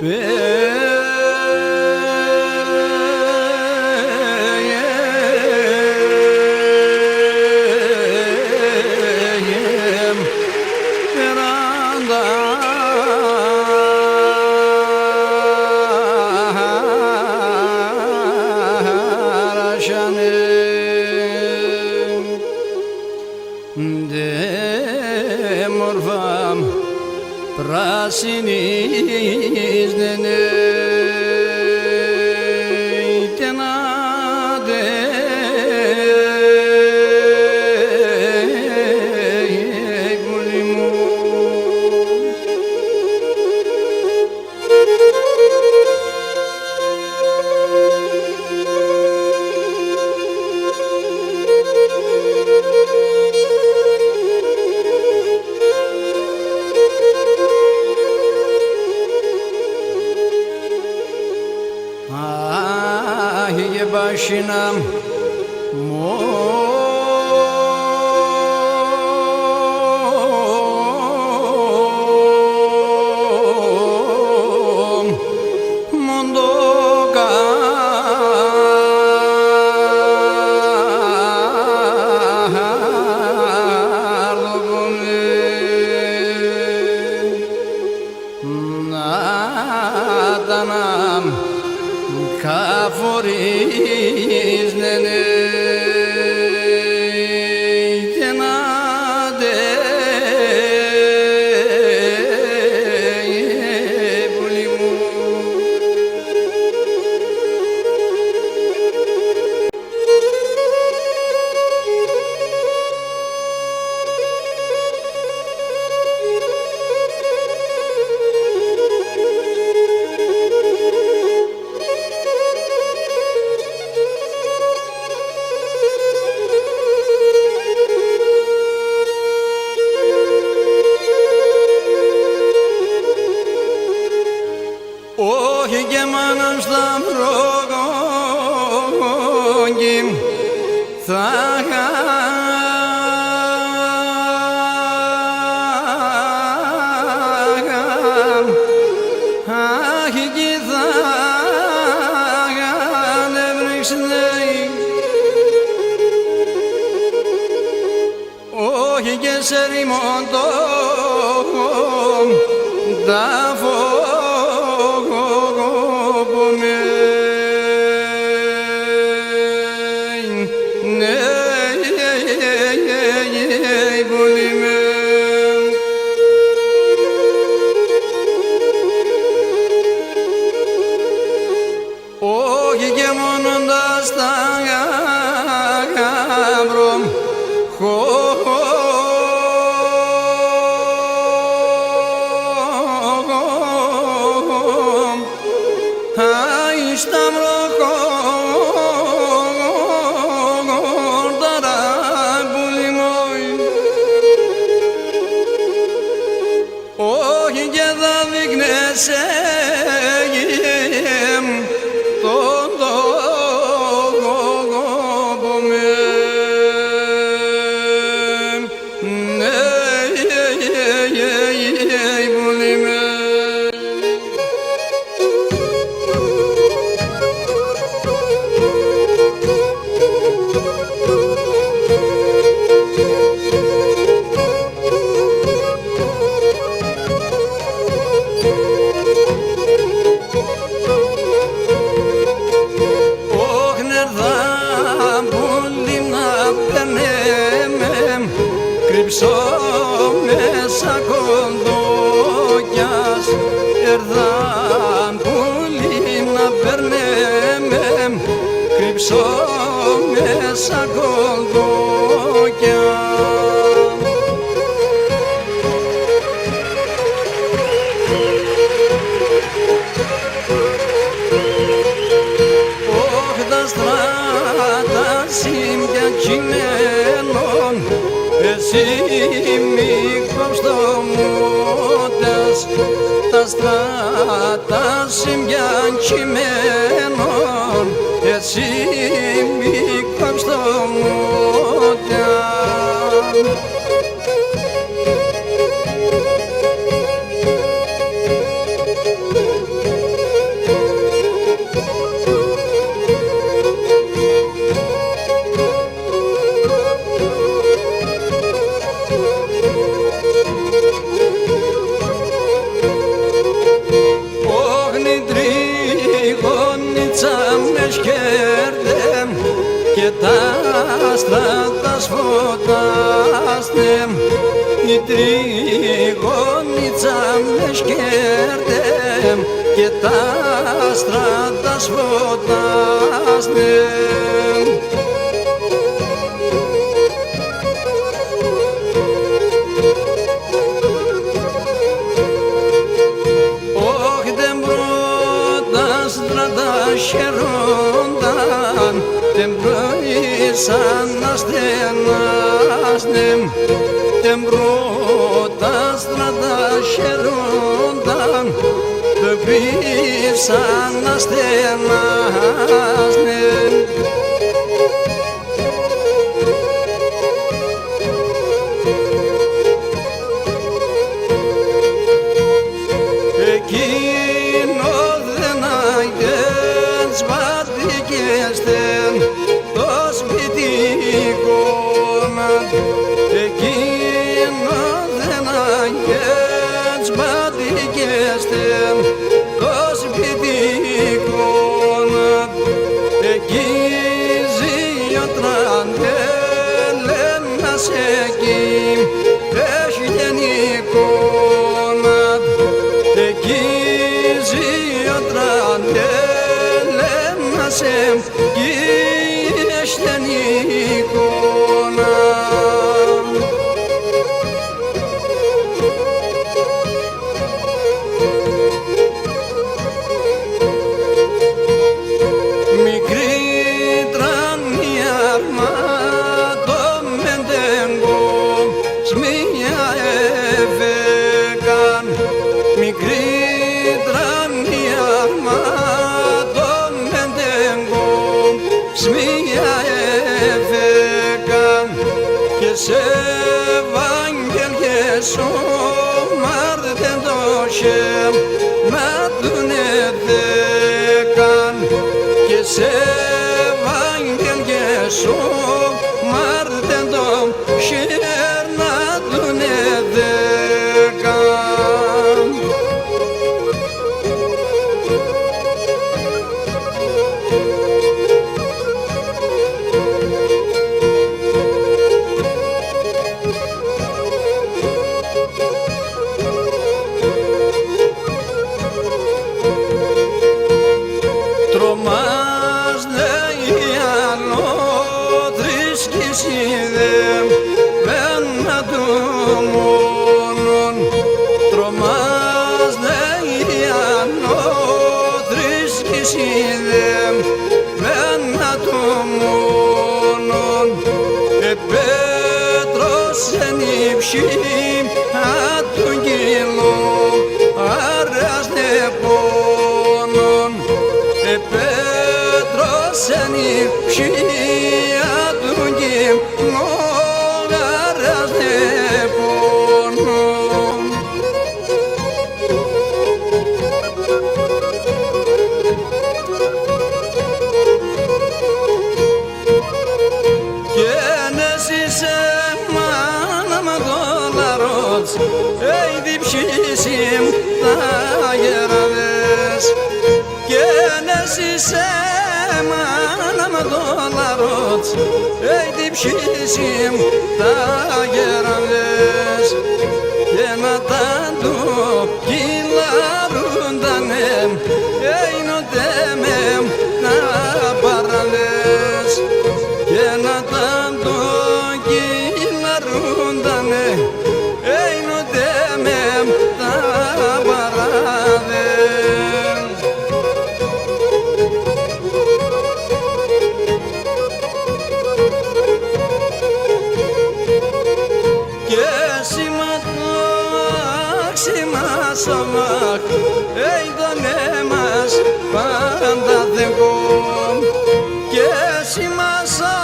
de morvam prasinis nenei tenade gulimu başına mondoga nadanam Kaforiz nenei tenade bulimu Όχι και μάνα σταυρογόνγι θα άχι κι θα έβρεξνεϊ όχι και σε ρημόντο τα όχι και μόνον τα σταυρό όχι και θα δείκνεσαι τον τόπο με πολύ με κρύψω μέσα κοντόκιας ερδάν πουλί να περνέμε κρύψω μέσα κοντόκιας όχι τα στράτα σύμπια κειμένων εσύ μικρός τομούτες τα στράτα συμπιάν κειμένων εσύ μικρός τομούτες stratas φωτάσtem η τριγωνίτσα με σκέρτεμ και τα stratas φωτάσtem. Χαιρόνταν τεν πρωίσαν να στενάσνεμ τεν πρώτα στράτα χαιρόνταν τεν πρωίσαν να στενάσνεμ. Το σπιτικό εκείνο δεν αγγέτς πατηκέστεν το σπιτικό εκεί ζει ο τραντέλενας εκεί έχει γενικό εκεί ζει ο τραντέλενας εκεί στην εικόνα. Μικρή τρανιάρμα το μεντέγκο σμία έφεκαν. Μικρή τρανιάρμα το μεντέγκο σμία έφεκαν και σε Ευαγγέλιες ο Μάρτεν το χέμ να τον εδέκαν και σε Ευαγγέλιες ο Μάρτεν το χέμ να τον εδέκαν. Τρομάς λέει ανώτρης κι είδε μένα του μόνον. Τρομάς λέει ανώτρης κι είδε μένα του μόνον. Πέτρος εν ύψη απ' τον κύλο αράζε πόνον. Πέτρος εν ύψη απ' τον κύλο αράζε πόνον. Και νέσισε μάνα με δολαρότς ει διψήσιμ τα γεραδές. Και νέσισε μάνα με δολαρότς ει διψήσιμ τα γεραδές. Και να τα του κυλαρούντανεμ εινοτέμεμ να παραλές. Και να τα του κυλαρούντανε εινοτέμεμ να παραλές. Και σημασόμαχ τον έμας πάντα δεγόμ. Και σημασόμαχ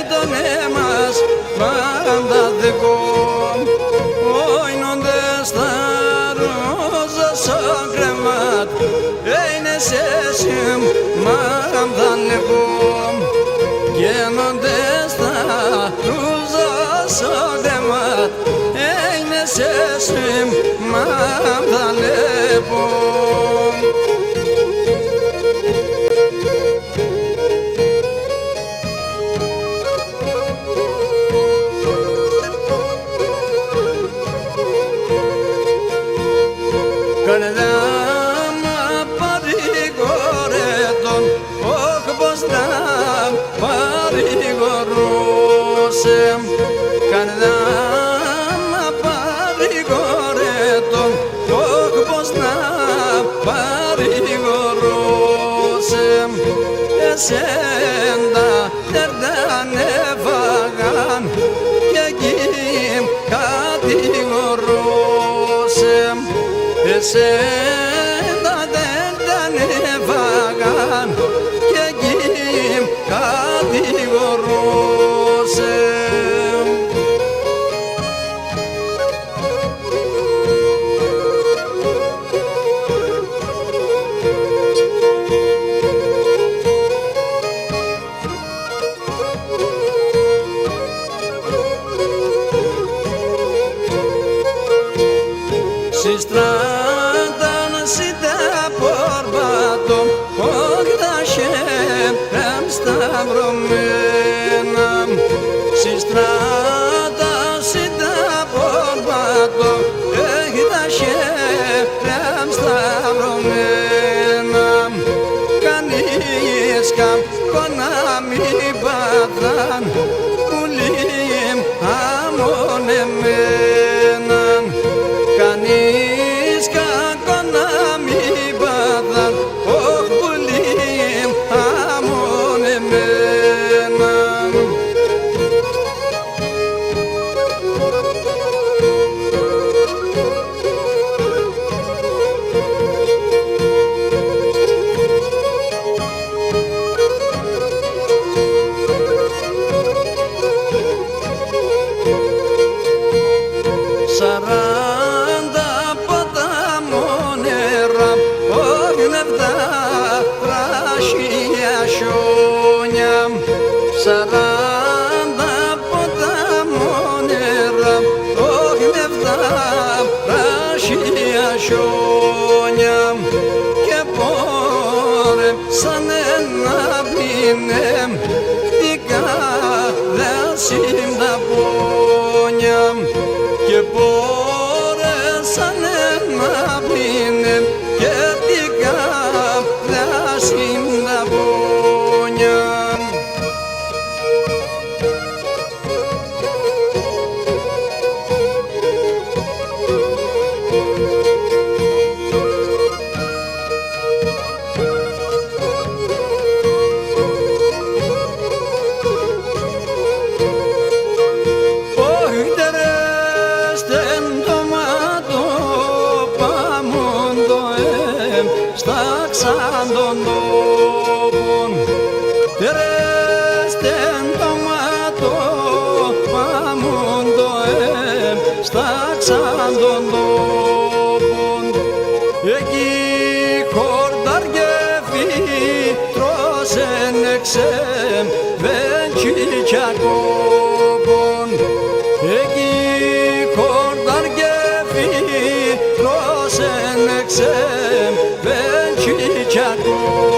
τον έμας πάντα δεγόμ. Όινοντες τα ρόζα σαν κρεμάτ είναι σε σιμ πάντα λεγόμ. Και όινοντες τα ρόζα σαν κρεμάτ είναι σε σιμ πάντα λεγόμ. καρδιά να παρηγορέτω, όχι πως να παρηγορούσε. Εσέντα δεν έφαγαν και εκεί κατηγορούσε. Εσέντα δεν έφαγαν και εκεί κατηγορούσε. Si strada si da porbato, ogda šeprem stavromena. Si strada si da porbato, ogda šeprem stavromena. Κανείς καμπόνα μη πάθαν, πουλήμ αμονεμέναν. Κανείς κακό να μην πάθαν, όχι πουλήμ αμονεμέναν. Σαράντα ποταμόνερα, όγνευτα πράσινα χιόνια. Σαράντα ποταμόνερα, όγνευτα πράσινα χιόνια. Και πόρεψανε να πίνε την καρδιά τα πόνια. Και μπορέσανε να πίνε και την καρδιά τα πόνια. Στάξαν τον τόπον, τερέστεν το μάτο, πάμουν το στάξαν τον τόπον. Εκεί χορταριεύει, τρώσεν εξέμ, βέντσι κι ακόπον. Εκεί χορταριεύει, τρώσεν εξέμ, βέντσι κι ακόπον.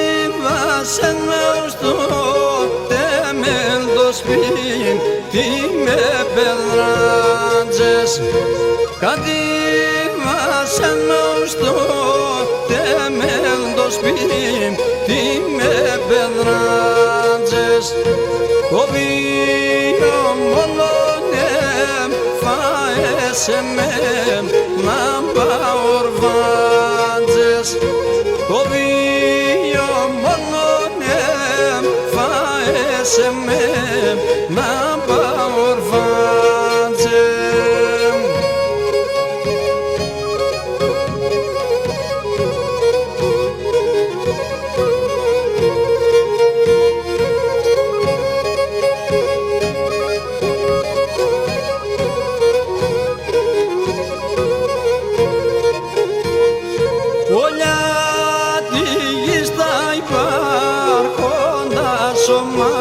Κατέβασεν μες στο τέμεντο σπίτι με πεδράντζες. Κατέβασεν μες στο τέμεντο σπίτι με πεδράντζες. Το βίο μόνον φάεσε με να παορβάντζες. Το βίο μόνον φάεσε με να παορβάντζες. Όλια τη γη στα υπάρχοντα σώμα,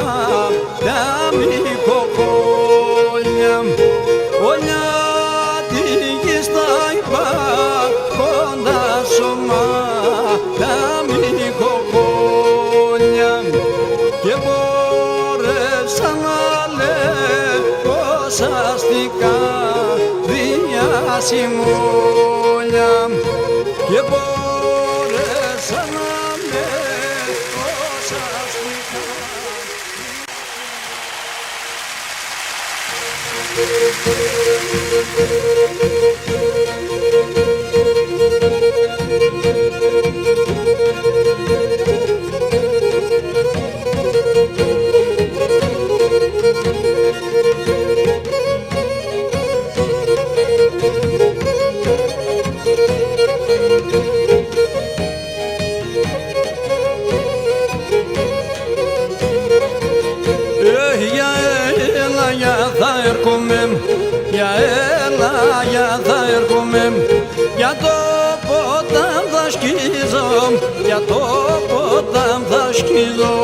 τα μη κοκκό. για το ποτάμ θα σκίζω, για το ποτάμ θα σκίζω.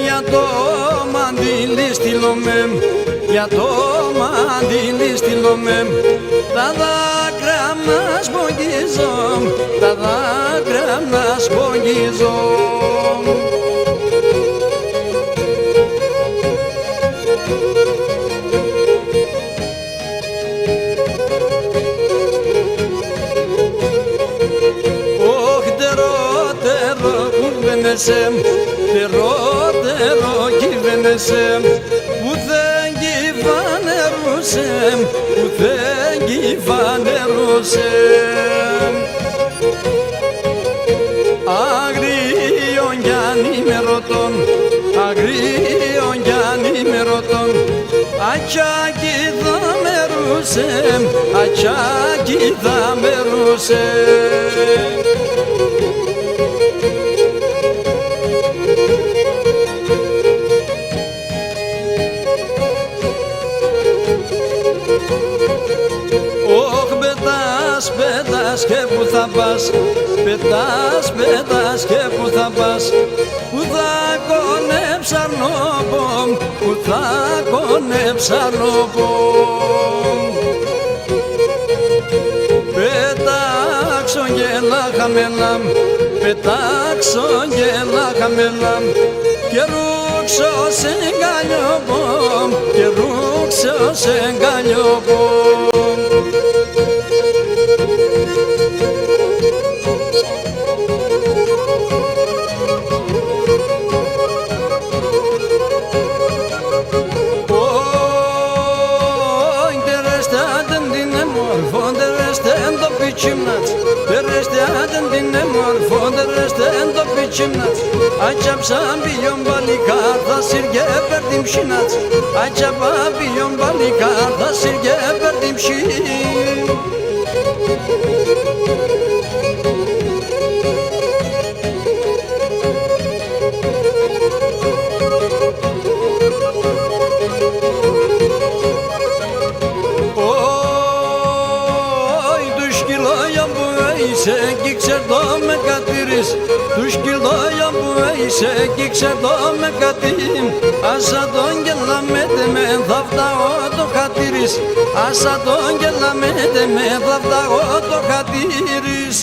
Για το μαντήλι στείλομαι, για το μαντήλι στείλομαι, τα δάκρυα να σπογγίζω, τα δάκρυα να σπογγίζω. Τερό κυβέρνησε, που δεν κυβανερούσε, που δεν κυβανερούσε. Αγρίον κι ανήμερωτον, αγρίον κι ανήμερωτον, ατσάκι θα μερούσε, ατσάκι θα μερούσε. Πετάς και που θα πας, πετάς και που θα πας, που θα κονέψαρνοπο, που θα κονέψαρνοπο. Πετάξω γέλα χαμέλα, πετάξω γέλα χαμέλα, και ρούξω σε γκαλιοπό, και ρούξω σε γκαλιοπό. Açapsam biyon balikar da sirge verdim şinat, Açapa biyon balikar da sirge verdim şin. Και ξέρδω με κατήρεις, τους κυλδόια που είσαι και ξέρδω με κατήρ. Άσα τον γελαμέτε με θα φτάω το χατήρις, άσα τον γελαμέτε με θα φτάω το χατήρις.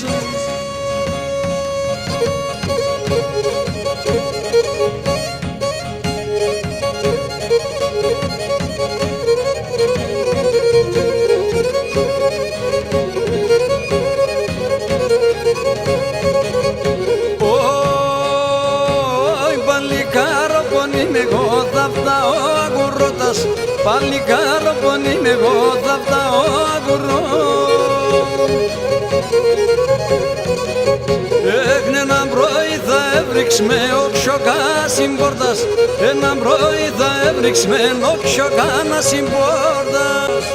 Εγώ θα φτάω αγουρώτας, παλικάρο πον είμαι εγώ θα φτάω αγουρώτας. Έχνε έναν πρωί θα έβριξ με όξιοκα συμπόρτας, έναν πρωί θα έβριξ με όξιοκα να συμπόρτας.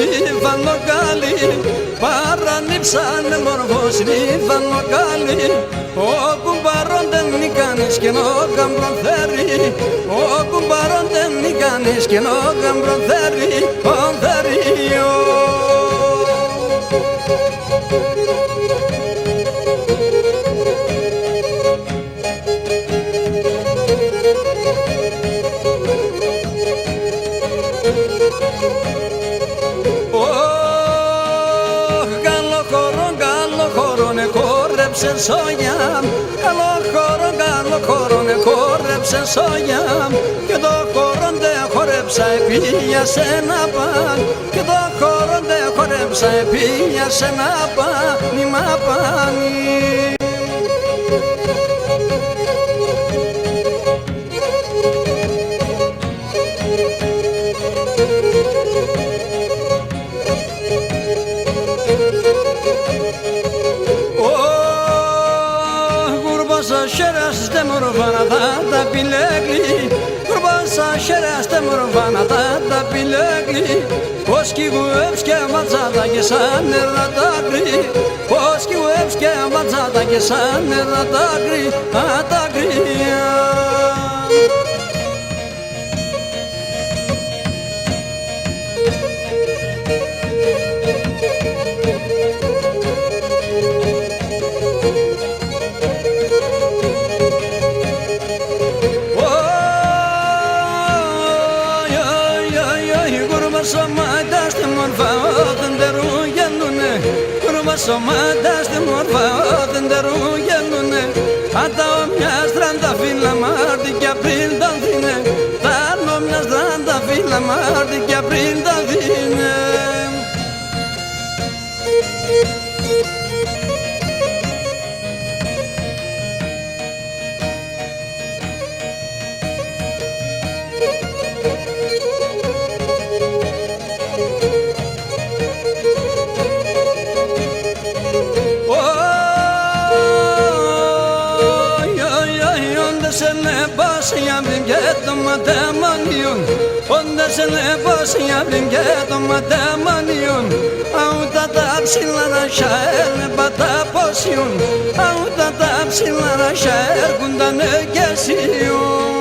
Νύφανο καλή, παρανύψανε μορφός νύφανο καλή. Ο κουμπαρόν δεν νικάνεις και ο γαμπρον θέρει, ο κουμπαρόν δεν νικάνεις και ο γαμπρον θέρει, ο θέρει. Χόρεψε σόγια, καλό χώρο χόρεψε σόγια, και το χώρο δεν χόρεψα επίασε να παν, και το χώρο δεν χόρεψα επίασε να παν, μα πάνει. Şerefsiz de morfana da bilekli, kurbansa şerefsiz de morfana. morvana da bilegi Oski uevske mazada gesan radagri Oski uevske mazada gesan radagri adagri Σωμάτας τη μορφά δερού γελούνε Ατάω μια στράντα φύλλα μάρτι κι απρίλ τα δίνε Τάρνω μια στράντα φύλλα μάρτι κι απρίλ τα δίνε Onda se lepo sjavim gedom demonion Auta tapsilara şair bata posyon Auta tapsilara şair kundan gesiyon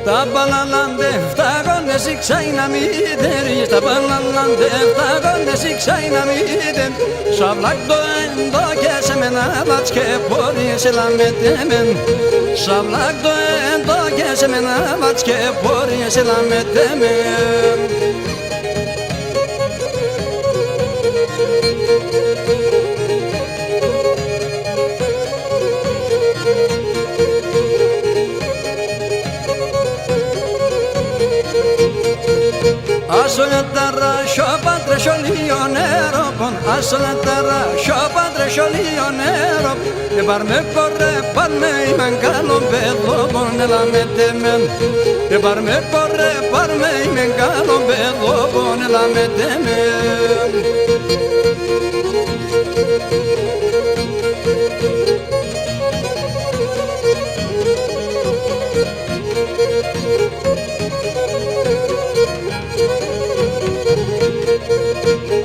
Τα παλαλάντε φτάγονες οι ξαϊναμίδεροι Τα παλαλάντε φτάγονες οι ξαϊναμίδεροι Σαβλάκ το έντο και σε μένα βάτς και πόριες ελαμετέμεν Σαβλάκ το έντο και σε μένα βάτς και πόριες ελαμετέμεν Assolantara, padre scioglionero con Assolantara, padre scioglionero E par me corre, par me mancano bello con la metemen E par me corre, par me mancano bello con la metemen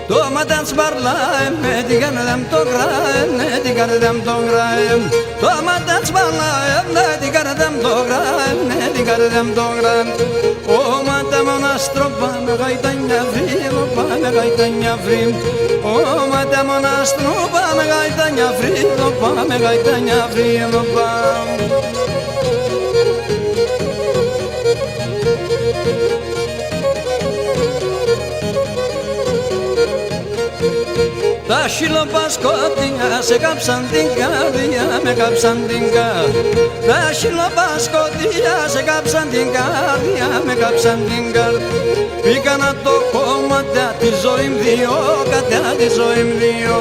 Tomaten sparlaem, edigarlem tograem, edigarlem tograem Tomaten sparlaem, edigarlem tograem, edigarlem tograem O mate monastro, me gaitanya frim, me gaitanya frim O mate monastro, me gaitanya frim, me gaitanya frim Τα σιλοπασκότια σε κάψαν την καρδιά, με κάψαν την καρδιά Τα σιλοπασκότια σε κάψαν την καρδιά, με κάψαν την καρδιά Πήγα να το κόμματα τη ζωή μου δύο, κατά τη ζωή μου δύο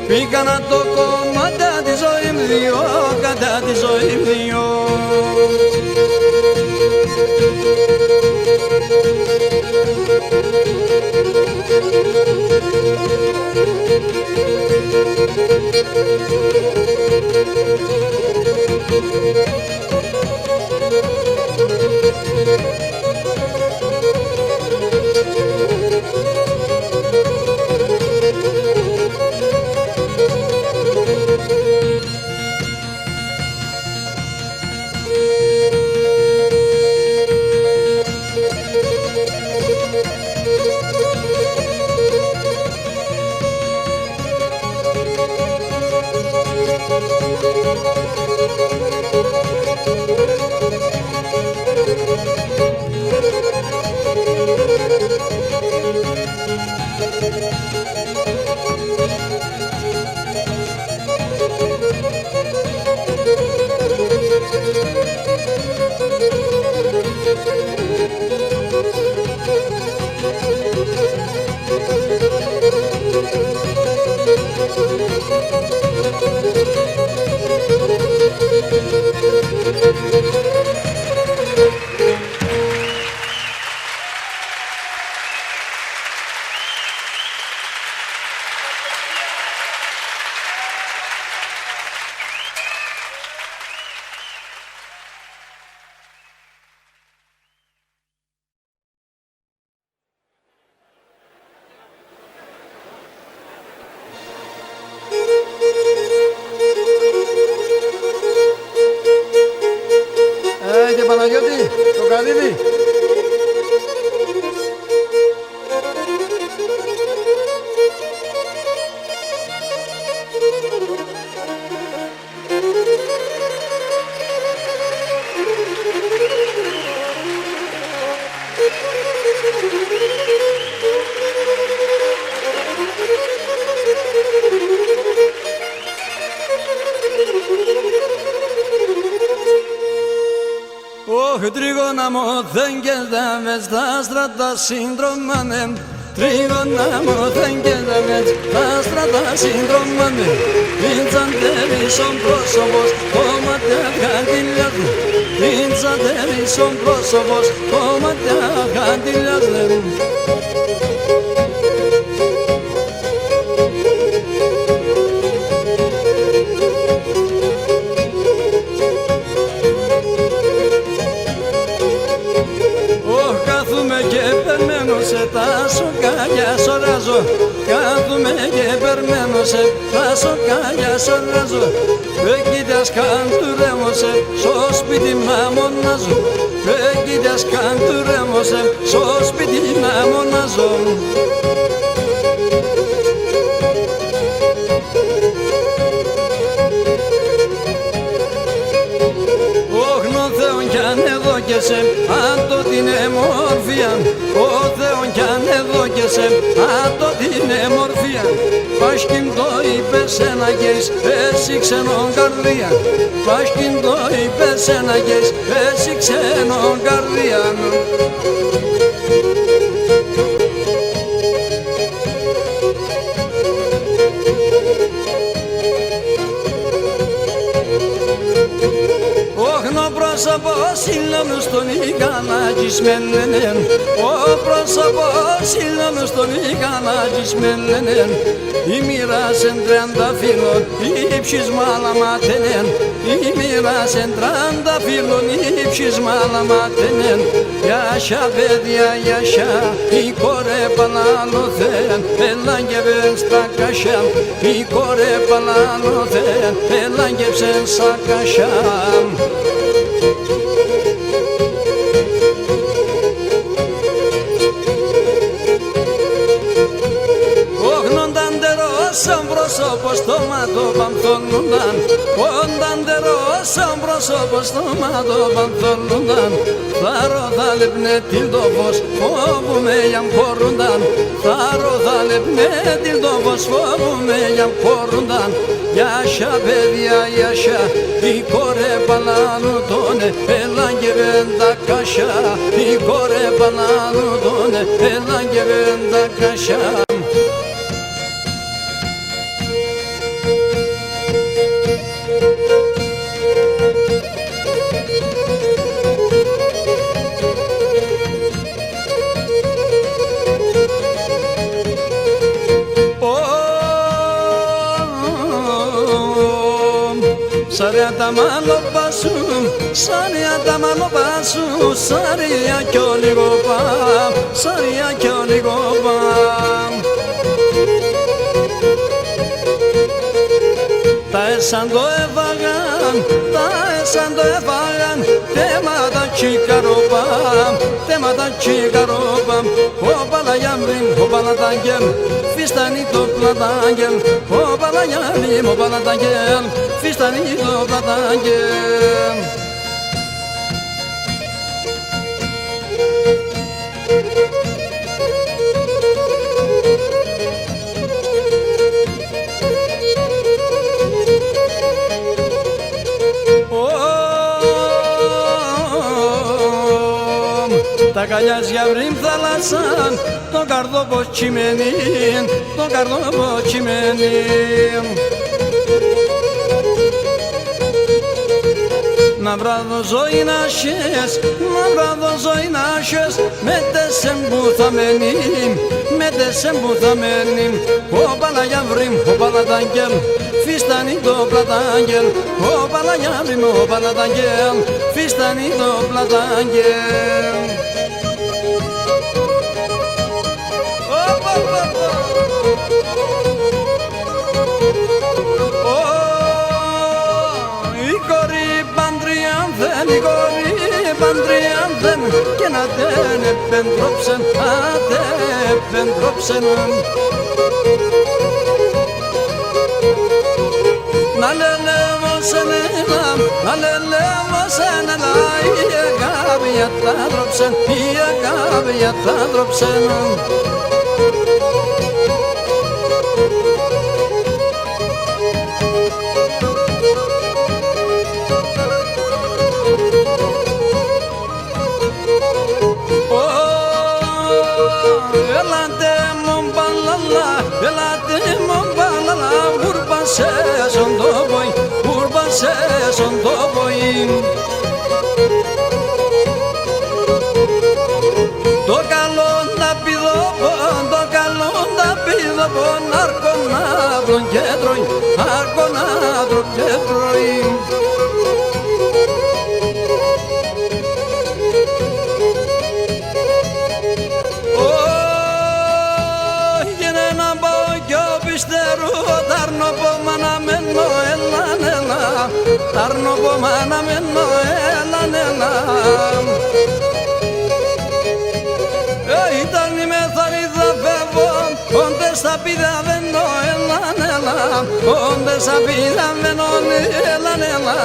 Πήγα να το κόμματα τη ζωή μου δύο, κατά τη ζωή μου δύο Τρίγωνα μου δεν καίδαμε στα στρατά συνδρομάνε. Τρίγωνα μου δεν καίδαμε στα στρατά συνδρομάνε. Ιντσαντερίσον πρόσωπος, κόμματια χαντιλιάζουν. Ιντσαντερίσον πρόσωπος, κόμματια χαντιλιάζουν. σε τα σοκάλια σωράζω. Κάθομαι και περμένω σε τα σοκάλια σωράζω. Εκείτας καντουρέμω σε στο σπίτι μα μονάζω. Εκείτας καντουρέμω σε στο σπίτι μα μονάζω. Δόκεσαι άτο την εμορφία, ο Θεόν κι αν εδόκεσαι άτο την εμορφία. Πաշκιν το είπες ένα γες, εσύ ξενόν καρδία. Πաշκιν το είπες ένα γες, εσύ ξενόν καρδία. Πρόσωπος ήλωνος τον ικαναγισμένεν, ο πρόσωπος ήλωνος τον ικαναγισμένεν. Η μοίρασεν 30 φύλλων, η ψησμάλα ματένεν. Η μοίρασεν 30 φύλλων, η ψησμάλα ματένεν. Γιάσια παιδιά, γιάσια, η κόρε παλάλωθεν, ελάγγευεν στα κασιά. Η κόρε παλάλωθεν, ελάγγευσεν στα κασιά. Σαν πρόσωπο στόματο πανθολούνταν, ονταντερό σαν πρόσωπο στόματο πανθολούνταν. Θάρρο θα λεπνέ τίλτοφος, φόβουμε για μχωρούνταν. Θάρρο θα λεπνέ τίλτοφος, φόβουμε για μχωρούνταν. Γιάσια παιδιά, γιάσια, η κόρε παλανουτώνε, ελάγγευεν τα κασιά. Η κόρε παλανουτώνε, ελάγγευεν τα κασιά. Σαριά μάλλο πάσου, σαριά μάλλο πάσου, σαριά κι ο λίγο πάμ, σαριά κι ο λίγο πάμ. Τα έσαν το έβαγαν, τα έσαν το έβαγαν, θέματα τσικαρόπαμ, θέματα τσικαρόπαμ. Ο παλαγιάμριν, ο παλατάγγελ, φίστανει το πλατάγγελ, ο παλαγιάμριν, ο παλατάγγελ, φίστανει το πλατάγγελ. Τα καλιάζια βρύμ θάλασσαν, το καρδόπο τσιμένιν, το καρδόπο τσιμένιν. Να βράδω ζωή να σες, να βράδω ζωή να σες, με τεσεν που θα μένει, με τεσεν που θα μένει. Ο παλαγιάβριμ, ο παλατάγγελ, φίστανει το πλατάγγελ, ο παλαγιάβριμ, ο παλατάγγελ, φίστανει το πλατάγγελ. Η κόρη παντριάνθεν και να τεν επεντρόψεν, άτε επεντρόψεν. Να λένε senela alele senela ya gabiyata dropsen ya gabiyata dropsen Elante mombalala urban season do boy Dokalonda pido bon arconadron jedroin Tarno pomana menno elanela Ei tani me thariza febo Onde sapida venno elanela Onde sapida venno elanela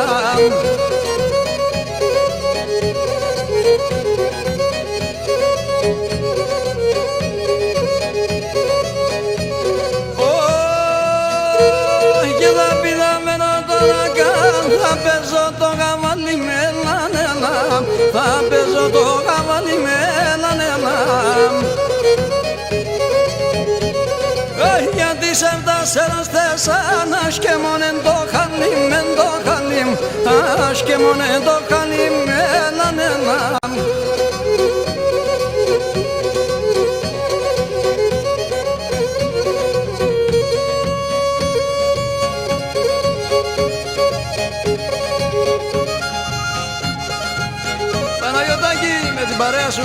Θα παίζω το καβάλι με λανέλα Γιατί σε φτάσερας τέσσαν ασκεμόνεν το χαλίμ Ασκεμόνεν το χαλίμ με λανέλα Με την παρέα σου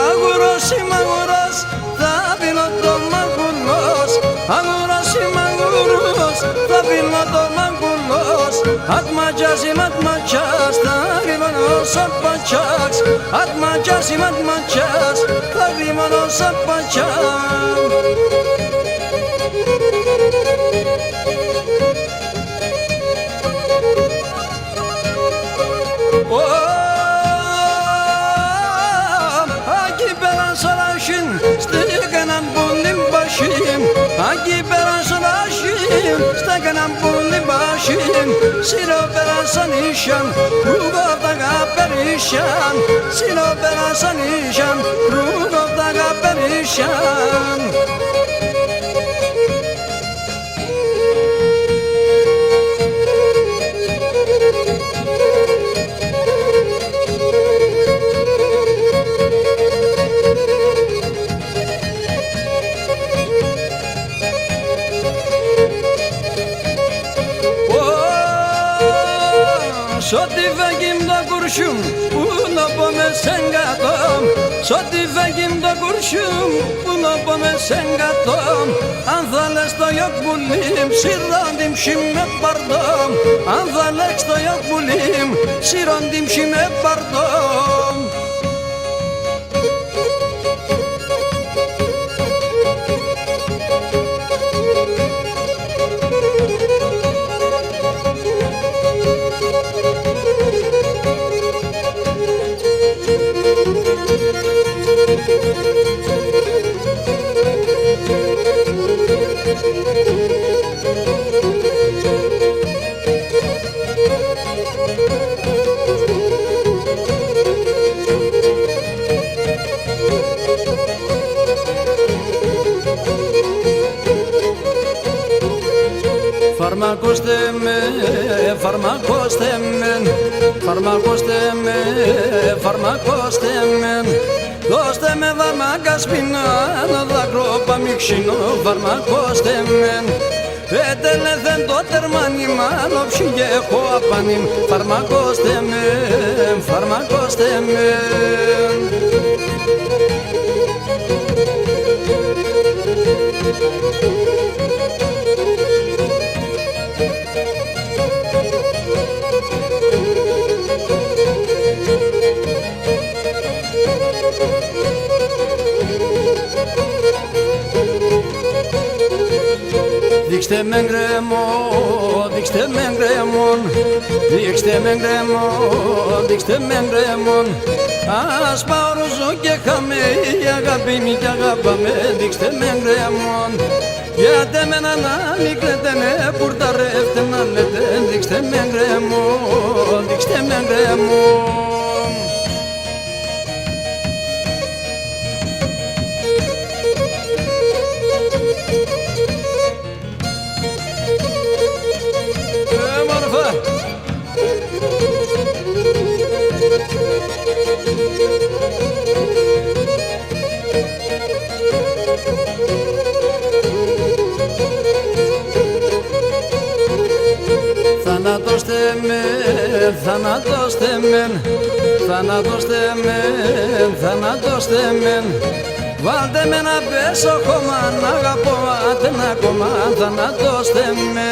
Αγουρός είμαι αγουρός Θα πίνω το μαγκουλός Αγουρός είμαι αγουρός Θα πίνω το μαγκουλός Ατματιάς είμαι ατματιάς Θα γρήμωνω σαν πατιάς Ατματιάς είμαι ατματιάς Θα γρήμωνω σαν πατιάς Aki beren sarayşın Steganan bulim başım Aki beren sarayşın Steganan bulim başım Silo beren sanişan Rugovdaga perişan Silo beren sanişan Rugovdaga perişan Σ' φέγγιμ το κουρσιούμ που να πάμε σεν κατόμ Σ' φέγγιμ το κουρσιούμ που να πάμε σεν κατόμ Αν θα λες το γιοκπουλίμ σειράντιμ με παρδόμ Αν θα λες το γιοκπουλίμ σειράντιμ με παρδόμ Φαρμακώστε με Δώστε με δαμάγκα σπινά δάκρυ παμίξινο Φαρμακώστε με Ετελεθεν το τερμάνι μάνωψη και έχω απανίμ Φαρμακώστε με Δείξτε με γκρεμό, δείξτε με γκρεμόν, δείξτε με γκρεμό, δείξτε με γκρεμόν. Ας πάω ρουζό και χαμέ, η αγάπη μου κι αγάπαμε, δείξτε με γκρεμόν. Γιατί εμένα να μην κλαίτε, ναι, πουρταρεύτε να λέτε, δείξτε με γκρεμό, δείξτε με γκρεμόν. Θανάτωστε με, θανάτωστε με, θανάτωστε με, θανάτωστε με. Βάλτε με να πέσω χώμα, να αγαπώ άτενα κομμά, θανάτωστε με.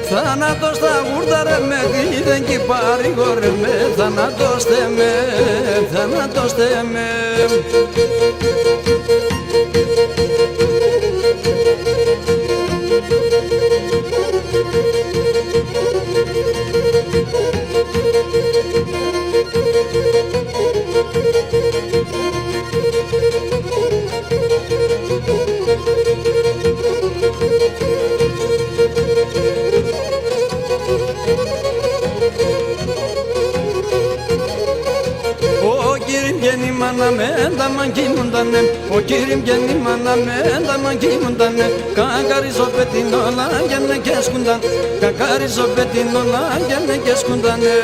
Θάνατος στα γούρτα ρε με, δεν κι παρηγορε με, θανάτωστε με, θανάτωστε με. Τα μαγκίμουντανε, ο κύριμ γεννή μάνα με τα μαγκίμουντανε. Κακάριζο πετινόλα γένε και σκούνταν, κακάριζο πετινόλα γένε και σκούντανε.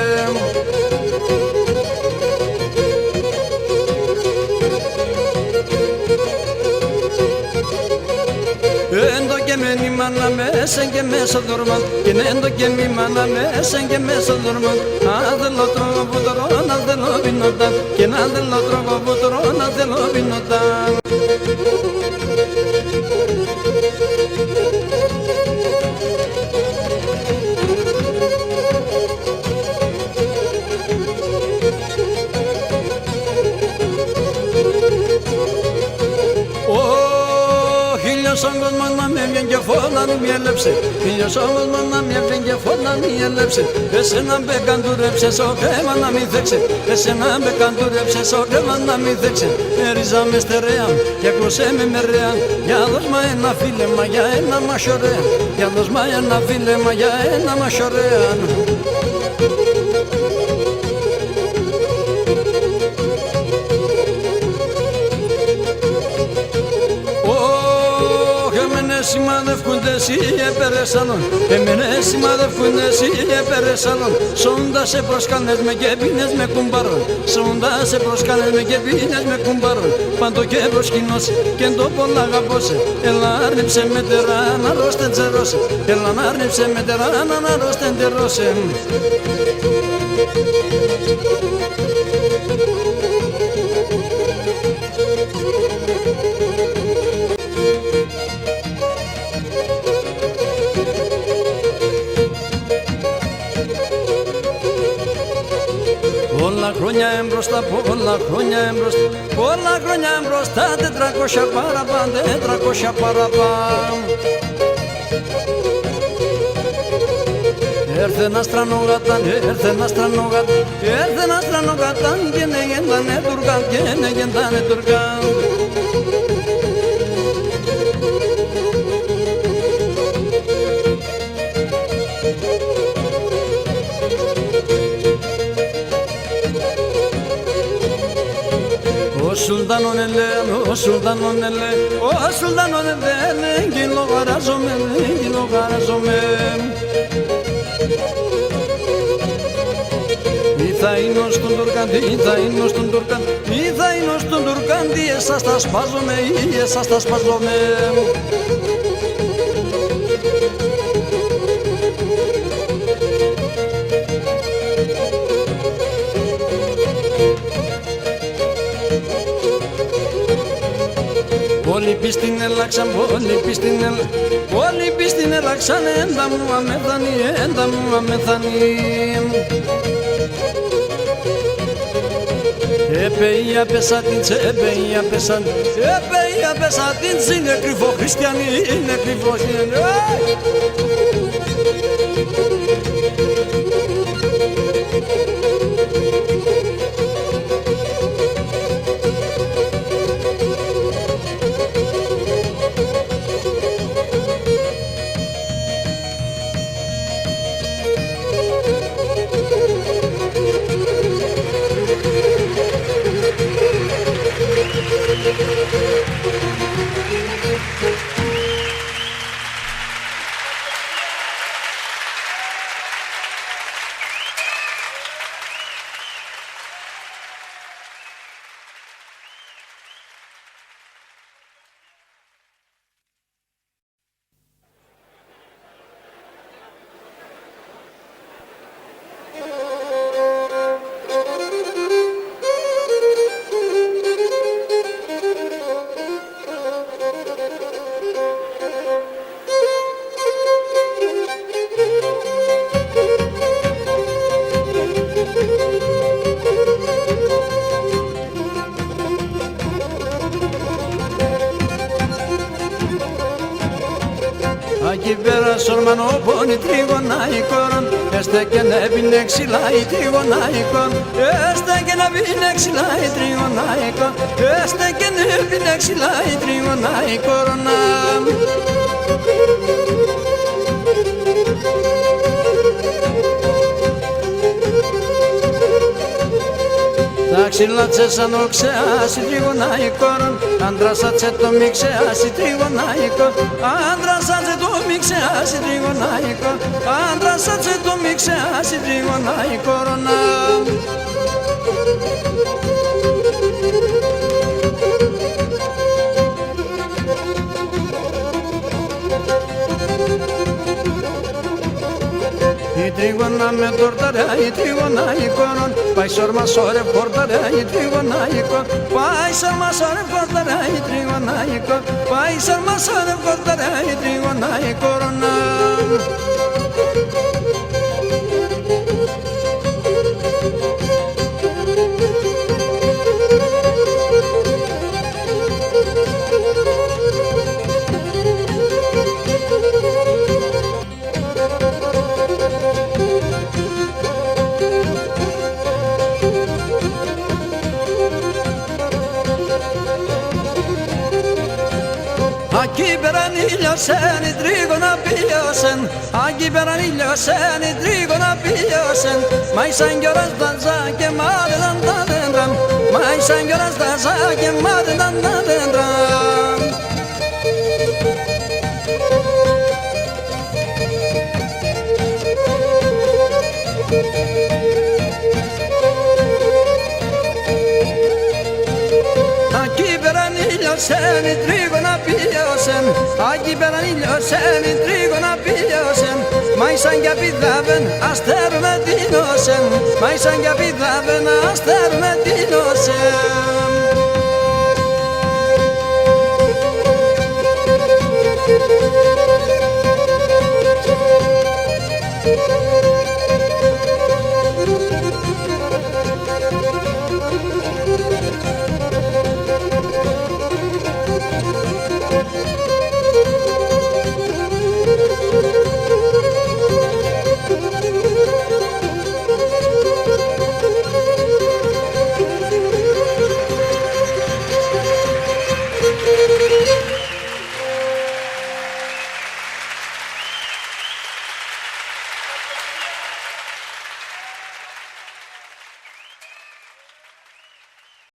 Έντο και με νημάνα μέσα και μέσα δορμαν, και έντο και μη μάνα μέσα και μέσα δορμαν. Να θέλω τρώγω βουτρό, να θέλω πινόταν, και να θέλω τρώγω βουτρό, να θέλω πινόταν. Χίλιος όγκος μάνα με βγαίνει και φώνα μου έλεψε, χίλιος όγκος μάνα με βγαίνει και φώνα μου έλεψε. Εσένα με καντούρεψε, σ' χρέμα να μην θέξε, εσένα με καντούρεψε, σ' χρέμα να μην θέξε. Ρίζα με στερεά και ακούσέ με μερέα, για δώσ' μα ένα φίλεμα, για ένα μας ωραία, για δώσ' μα ένα φίλεμα, για ένα μας ωραία. Σημαδεύκοντες οι επερεσαλών, εμένες σημαδεύκοντες οι επερεσαλών. Σόντα σε προσκάνες με και πίνες με κουμπάρον, σόντα σε προσκάνες με και πίνες με κουμπάρον. Πάντο και προσκυνώσει και το πολλά αγαπώσε, έλα άρνηψε με τερά να ρώστεν τζερώσε, έλα να άρνηψε με τερά να ρώστεν τζερώσε. Πολλά χρόνια εμπροστά, πολλά χρόνια εμπροστά, πολλά χρόνια εμπροστά, 400 παραπάνω, 400 παραπάνω. Έρθε ένας τρανογατάν, έρθε ένας τρανογατάν, έρθε ένας τρανογατάν και ναι γεντάνε τουρκάν, και ναι γεντάνε τουρκάν. Ο Σουλτάνον ελέν, ο Σουλτάνον ελέν, ο Σουλτάνον ελέν, κιλογαράζομαι, κιλογαράζομαι. Ή θα είναι στον Τουρκάντη, ή θα είναι στον Τουρκάντη, ή θα είναι στον Τουρκάντη, εσάς τα σπάζομαι, ή εσάς τα σπάζομαι. Όλοι πίστην έλαξαν, όλοι πίστην έλαξαν, όλοι πίστην έλαξαν, έντα μου αμεθανή, έντα μου αμεθανή. Επέια πέσα την τσεπέια πέσα Επέια πέσα την τσ είναι κρυφό χριστιανή είναι κρυφό Aquí πέρα σορμανό πόνι τριγωναϊκόν Έστε και να πίνε ξυλάει τριγωναϊκόν Έστε και να πίνε ξυλάει τριγωναϊκόν Έστε και να πίνε ξυλάει τριγωναϊκόν Τα ξυλάτσε σαν ο ξεάσει τριγωναϊκόν Άντρασάτσε το μη ξεάσει τριγωναϊκόν Άντρασάτσε το μη ξεάσει τριγωναϊκόν Άντρασάτσε το μη ξεάσει τριγωναϊκόν Η τρίγωνα με τόρταρε, η τρίγωνα εικόνων Πάει σόρμα σόρευ χόρταρε, η τρίγωνα εικόν Πάει σόρμα σόρευ χόρταρε, η τρίγωνα εικόν Πάει σόρμα σόρευ χόρταρε, η τρίγωνα εικόν Aquí peranillosen i trigona pillosen Aquí peranillosen i trigona pillosen Mai sangoras danza que mare danda dendran Mai sangoras danza que mare danda dendran Peranillosen i trigona pillosen Aquí peranillosen i trigona pillosen Mai sangapidaven asterne dinosen Mai sangapidaven asterne dinosen